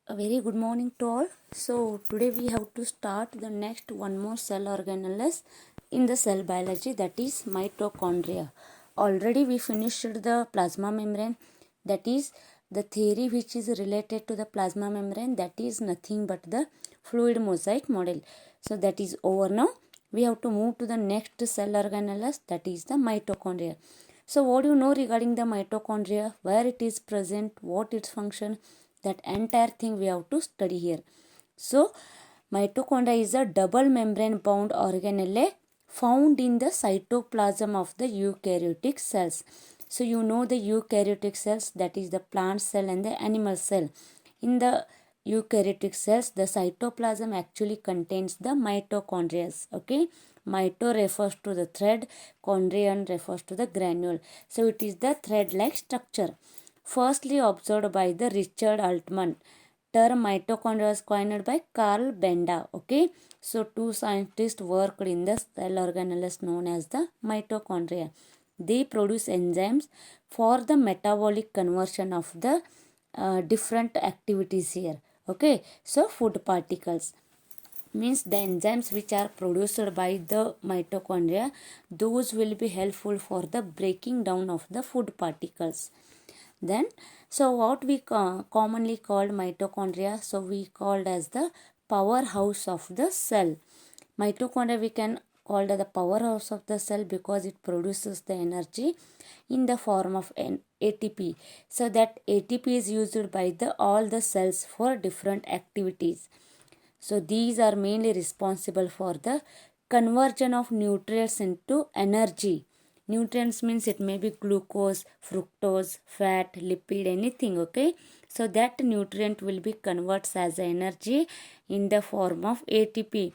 A very good morning to all. So today we have to start the next one more cell organelles in the cell biology, that is mitochondria. Already we finished the plasma membrane, that is the theory which is related to the plasma membrane, that is nothing but the fluid mosaic model. So that is over now. We have to move to the next cell organelles, that is the mitochondria. So what do you know regarding the mitochondria, where it is present, what its function, that entire thing we have to study here. So mitochondria is a double membrane bound organelle found in the cytoplasm of the eukaryotic cells. So you know the eukaryotic cells, that is the plant cell and the animal cell. In the eukaryotic cells, the cytoplasm actually contains the mitochondria. Okay, mito refers to the thread, chondrion refers to the granule. So it is the thread-like structure. Firstly observed by the Richard Altman. Term mitochondria was coined by Carl Benda. Okay, so two scientists worked in the cell organelles known as the mitochondria. They produce enzymes for the metabolic conversion of the different activities here. Okay, so food particles means the enzymes which are produced by the mitochondria, those will be helpful for the breaking down of the food particles. Then, so what we commonly called mitochondria, so we called as the powerhouse of the cell. Mitochondria we can call the powerhouse of the cell because it produces the energy in the form of an ATP. So that ATP is used by the all the cells for different activities. So these are mainly responsible for the conversion of nutrients into energy. Nutrients means it may be glucose, fructose, fat, lipid, anything, okay. So that nutrient will be converted as energy in the form of ATP.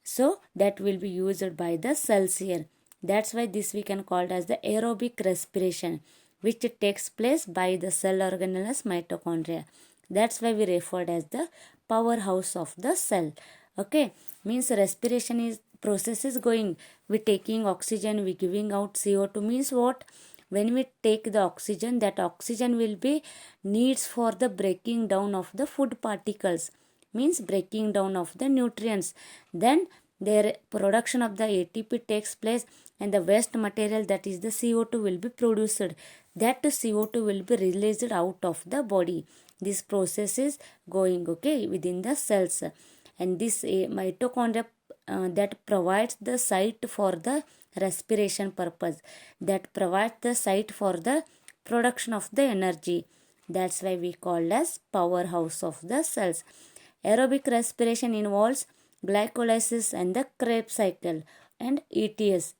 So that will be used by the cells here. That's why this we can call it as the aerobic respiration, which takes place by the cell organelles mitochondria. That's why we referred as the powerhouse of the cell. Okay, means respiration is process is going. We taking oxygen, we giving out CO2 means what? When we take the oxygen, that oxygen will be needs for the breaking down of the food particles, means breaking down of the nutrients. Then their production of the ATP takes place and the waste material, that is the CO2, will be produced. That CO2 will be released out of the body. This process is going, okay, within the cells. And this mitochondria that provides the site for the respiration purpose, that provides the site for the production of the energy. That's why we call as powerhouse of the cells. Aerobic respiration involves glycolysis and the Krebs cycle and ETS,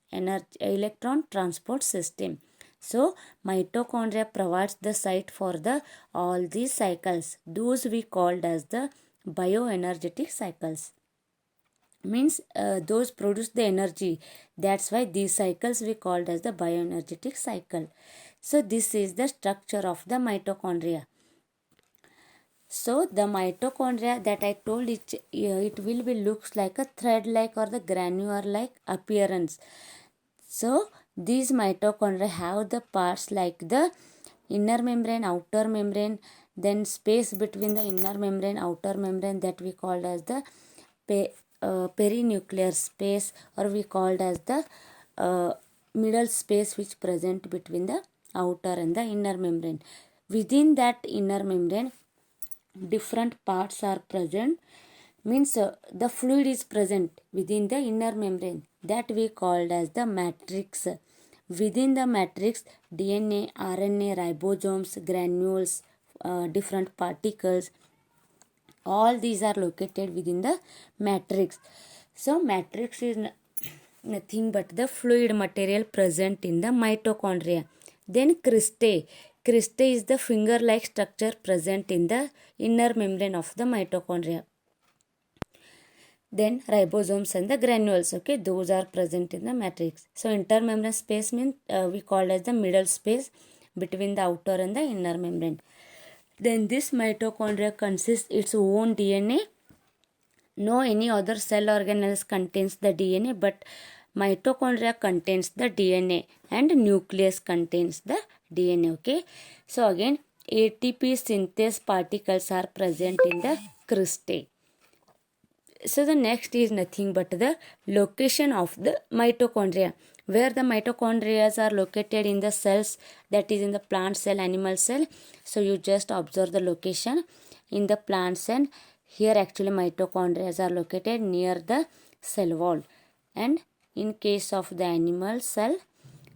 electron transport system. So mitochondria provides the site for the all these cycles. Those we called as the bioenergetic cycles. Means those produce the energy. That's why these cycles we called as the bioenergetic cycle. So this is the structure of the mitochondria. So the mitochondria that I told it will be looks like a thread-like or the granular-like appearance. So these mitochondria have the parts like the inner membrane, outer membrane, then space between the inner membrane, outer membrane, that we called as the perinuclear space, or we called as the middle space which present between the outer and the inner membrane. Within that inner membrane, different parts are present, means the fluid is present within the inner membrane, that we called as the matrix. Within the matrix, DNA, RNA, ribosomes, granules, different particles, all these are located within the matrix. So matrix is nothing but the fluid material present in the mitochondria. Then cristae. Cristae is the finger-like structure present in the inner membrane of the mitochondria. Then ribosomes and the granules, okay, those are present in the matrix. So intermembrane space means we call as the middle space between the outer and the inner membrane. Then this mitochondria consists its own DNA. No any other cell organelles contains the DNA, but mitochondria contains the DNA and nucleus contains the DNA. Okay, so again ATP synthase particles are present in the cristae. So the next is nothing but the location of the mitochondria. Where the mitochondria are located in the cells, that is in the plant cell, animal cell. So you just observe the location in the plant cell. Here actually mitochondria are located near the cell wall. And in case of the animal cell,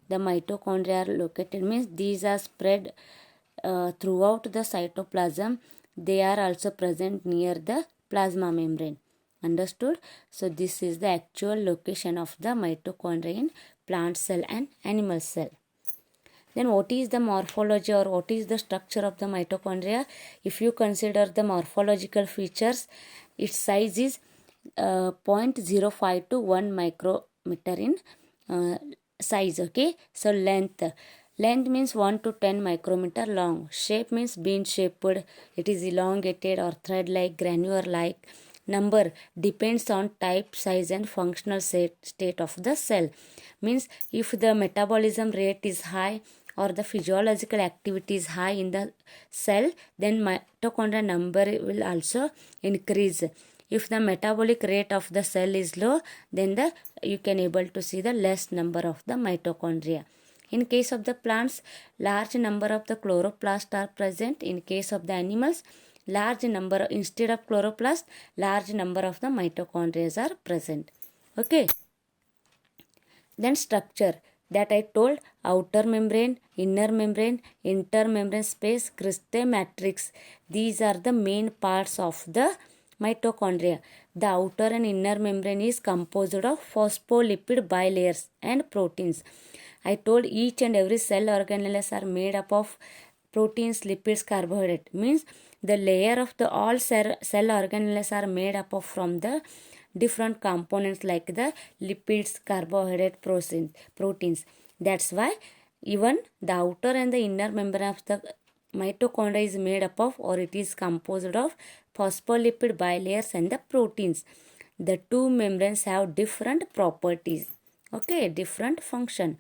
the mitochondria are located, means these are spread throughout the cytoplasm. They are also present near the plasma membrane. Understood? So this is the actual location of the mitochondria in plant cell and animal cell. Then what is the morphology or what is the structure of the mitochondria? If you consider the morphological features, its size is 0.05 to 1 micrometer in size. Okay, so length means 1 to 10 micrometer long. Shape means bean shaped, it is elongated or thread like, granular like. Number depends on type, size and functional state of the cell. Means if the metabolism rate is high or the physiological activity is high in the cell, then mitochondria number will also increase. If the metabolic rate of the cell is low, then you can able to see the less number of the mitochondria. In case of the plants, large number of the chloroplasts are present. In case of the animals, large number, instead of chloroplast, large number of the mitochondria are present. Okay. Then structure that I told: outer membrane, inner membrane, intermembrane space, cristae matrix. These are the main parts of the mitochondria. The outer and inner membrane is composed of phospholipid bilayers and proteins. I told each and every cell organelles are made up of proteins, lipids, carbohydrate. Means the layer of the all cell organelles are made up of from the different components like the lipids, carbohydrate, proteins. That's why even the outer and the inner membrane of the mitochondria is made up of, or it is composed of, phospholipid bilayers and the proteins. The two membranes have different properties. Okay, different function.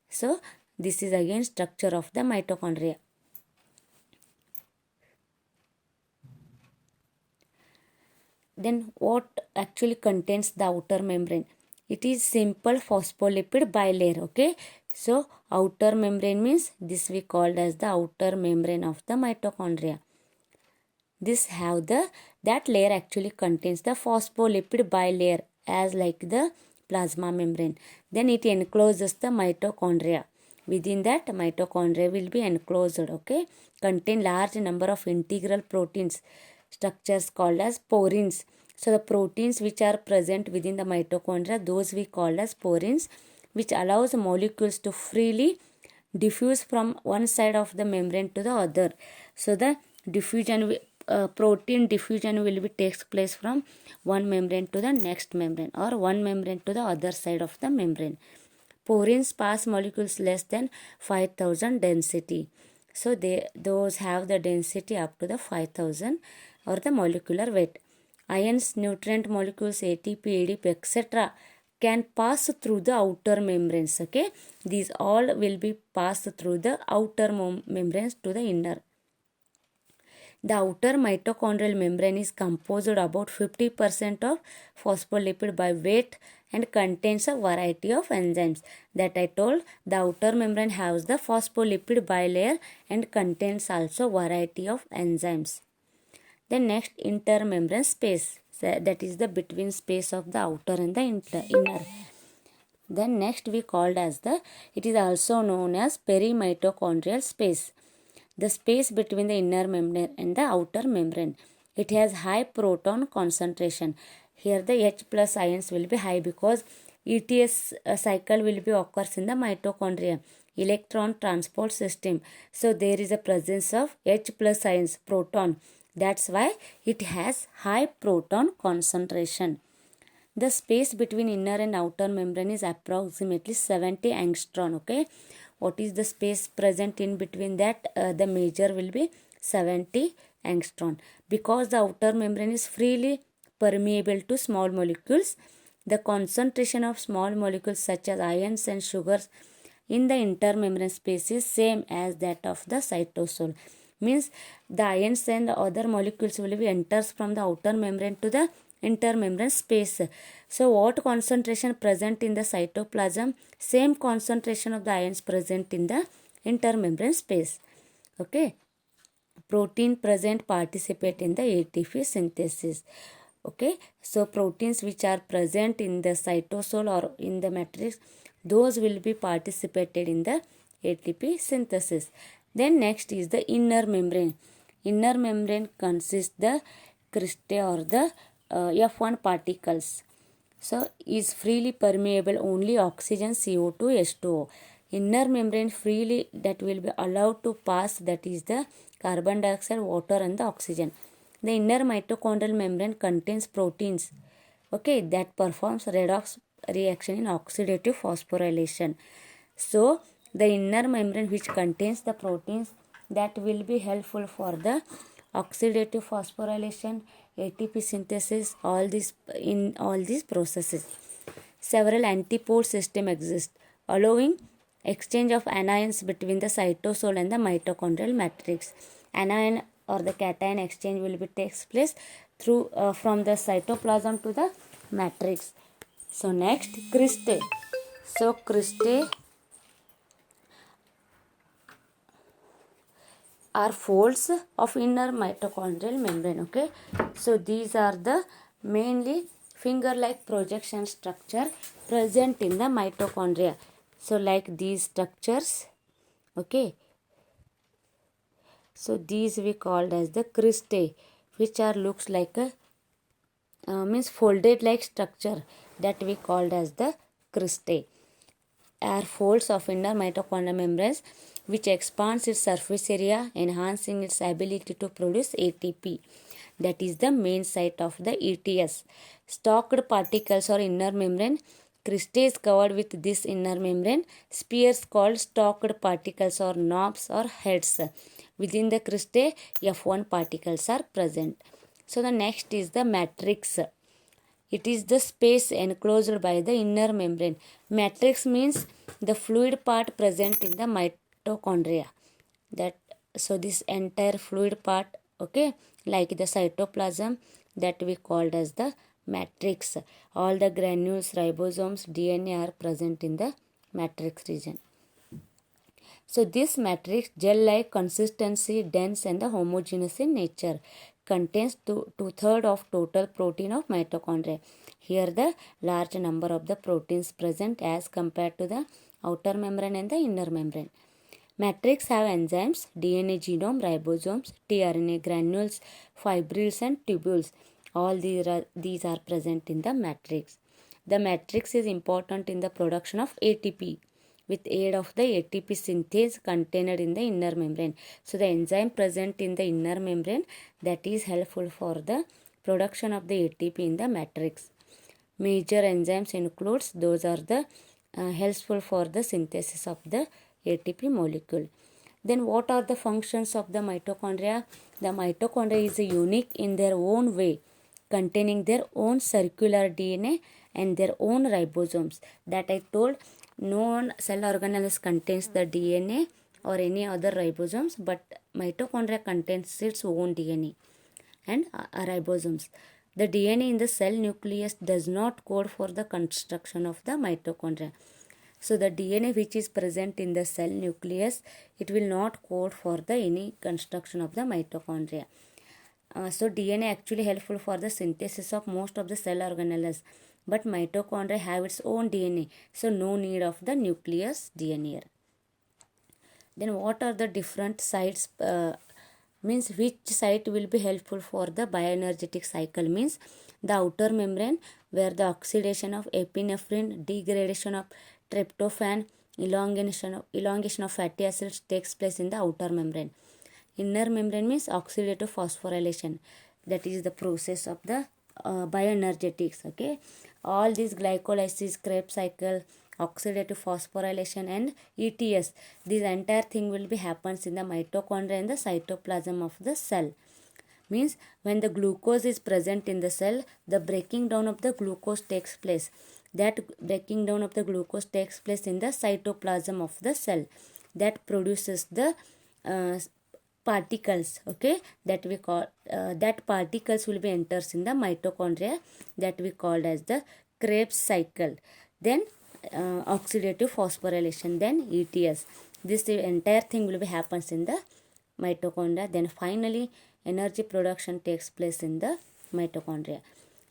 So this is again structure of the mitochondria. Then what actually contains the outer membrane? It is simple phospholipid bilayer. Okay, so outer membrane means this we called as the outer membrane of the mitochondria. This have that layer actually contains the phospholipid bilayer as like the plasma membrane. Then it encloses the mitochondria. Within that, mitochondria will be enclosed. Okay, contain large number of integral proteins structures called as porins. So the proteins which are present within the mitochondria, those we call as porins, which allows molecules to freely diffuse from one side of the membrane to the other. So the diffusion protein diffusion will be takes place from one membrane to the next membrane, or one membrane to the other side of the membrane. Porins pass molecules less than 5000 density. So those have the density up to the 5000 or the molecular weight. Ions, nutrient molecules, ATP, ADP, etc. can pass through the outer membranes. Okay, these all will be passed through the outer membranes to the inner. The outer mitochondrial membrane is composed about 50% of phospholipid by weight and contains a variety of enzymes. That I told, the outer membrane has the phospholipid bilayer and contains also variety of enzymes. The next, intermembrane space, that is the between space of the outer and the inner. Then next we called as it is also known as perimitochondrial space. The space between the inner membrane and the outer membrane. It has high proton concentration. Here the H plus ions will be high because ETS cycle will be occurs in the mitochondria, electron transport system. So there is a presence of H plus ions, proton. That's why it has high proton concentration. The space between inner and outer membrane is approximately 70 angstrom. Okay, what is the space present in between that? The measure will be 70 angstrom. Because the outer membrane is freely permeable to small molecules, the concentration of small molecules such as ions and sugars in the intermembrane space is same as that of the cytosol. means the ions and the other molecules will be enters from the outer membrane to the intermembrane space. So what concentration present in the cytoplasm? Same concentration of the ions present in the intermembrane space. Okay. Protein present participate in the ATP synthesis. Okay, so proteins which are present in the cytosol or in the matrix, those will be participated in the ATP synthesis. Then next is the inner membrane. Inner membrane consists the cristae or the F1 particles. So is freely permeable only oxygen, CO2, H2O. Inner membrane freely that will be allowed to pass, that is the carbon dioxide, water and the oxygen. The inner mitochondrial membrane contains proteins, okay, that performs redox reaction in oxidative phosphorylation. So the inner membrane which contains the proteins that will be helpful for the oxidative phosphorylation, ATP synthesis, all these processes. Several antipode system exist, allowing exchange of anions between the cytosol and the mitochondrial matrix. Anion or the cation exchange will be takes place through from the cytoplasm to the matrix. So next, cristae. So cristae are folds of inner mitochondrial membrane. Okay, so these are the mainly finger like projection structure present in the mitochondria. So like these structures, okay, so these we called as the cristae, which are looks like a means folded like structure, that we called as the cristae. Are folds of inner mitochondrial membranes which expands its surface area, enhancing its ability to produce ATP. That is the main site of the ETS. Stalked particles or inner membrane. Cristae is covered with this inner membrane. Spheres called stalked particles or knobs or heads. Within the cristae, F1 particles are present. So the next is the matrix. It is the space enclosed by the inner membrane. Matrix means the fluid part present in the mitochondria. That so this entire fluid part, okay, like the cytoplasm, that we called as the matrix. All the granules, ribosomes, DNA are present in the matrix region. So this matrix, gel-like consistency, dense and the homogeneous in nature, contains two-thirds of total protein of mitochondria. Here the large number of the proteins present as compared to the outer membrane and the inner membrane. Matrix have enzymes, DNA genome, ribosomes, tRNA granules, fibrils and tubules. All these are present in the matrix. The matrix is important in the production of ATP with aid of the ATP synthase contained in the inner membrane. So the enzyme present in the inner membrane, that is helpful for the production of the ATP in the matrix. Major enzymes includes, those are the helpful for the synthesis of the ATP molecule. Then what are the functions of the mitochondria? The mitochondria is unique in their own way, containing their own circular DNA and their own ribosomes. That I told, no one cell organelles contains the DNA or any other ribosomes, but mitochondria contains its own DNA and ribosomes. The DNA in the cell nucleus does not code for the construction of the mitochondria. So the DNA which is present in the cell nucleus, it will not code for the any construction of the mitochondria. So DNA actually helpful for the synthesis of most of the cell organelles, but mitochondria have its own DNA, so no need of the nucleus DNA. Then what are the different sites? Means which site will be helpful for the bioenergetic cycle? Means the outer membrane, where the oxidation of epinephrine, degradation of tryptophan, elongation of fatty acids takes place in the outer membrane. Inner membrane means oxidative phosphorylation, that is the process of the bioenergetics. Okay, all these glycolysis, Krebs cycle, oxidative phosphorylation and ETS, this entire thing will be happens in the mitochondria and the cytoplasm of the cell. Means when the glucose is present in the cell, the breaking down of the glucose takes place. That breaking down of the glucose takes place in the cytoplasm of the cell, that produces the particles, okay, that we call that particles will be enters in the mitochondria, that we called as the Krebs cycle. Then oxidative phosphorylation, then ETS. This entire thing will be happens in the mitochondria. Then finally energy production takes place in the mitochondria.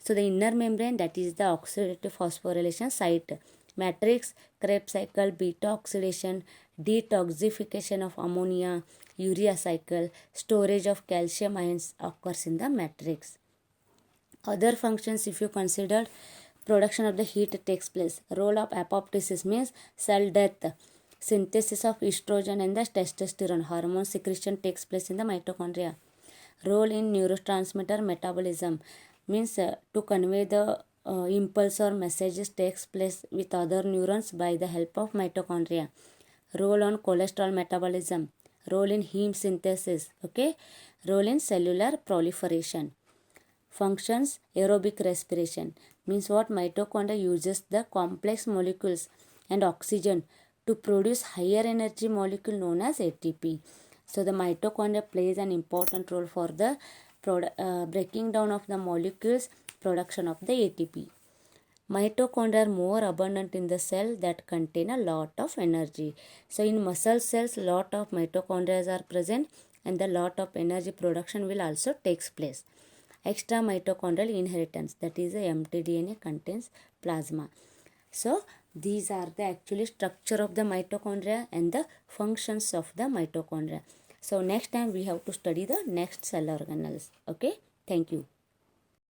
So the inner membrane, that is the oxidative phosphorylation site, matrix, Krebs cycle, beta oxidation, detoxification of ammonia, urea cycle, storage of calcium ions occurs in the matrix. Other functions, if you consider, production of the heat takes place. Role of apoptosis means cell death. Synthesis of estrogen and the testosterone hormone secretion takes place in the mitochondria. Role in neurotransmitter metabolism means to convey the impulse or messages takes place with other neurons by the help of mitochondria. Role on cholesterol metabolism. Role in heme synthesis. Okay. Role in cellular proliferation. Functions, aerobic respiration means what, mitochondria uses the complex molecules and oxygen to produce higher energy molecule known as ATP. So the mitochondria plays an important role for the breaking down of the molecules, production of the ATP. Mitochondria are more abundant in the cell that contain a lot of energy. So in muscle cells, lot of mitochondria are present and the lot of energy production will also takes place. Extra mitochondrial inheritance, that is the mtDNA contains plasma. So these are the actually structure of the mitochondria and the functions of the mitochondria. So next time we have to study the next cell organelles. Okay, thank you.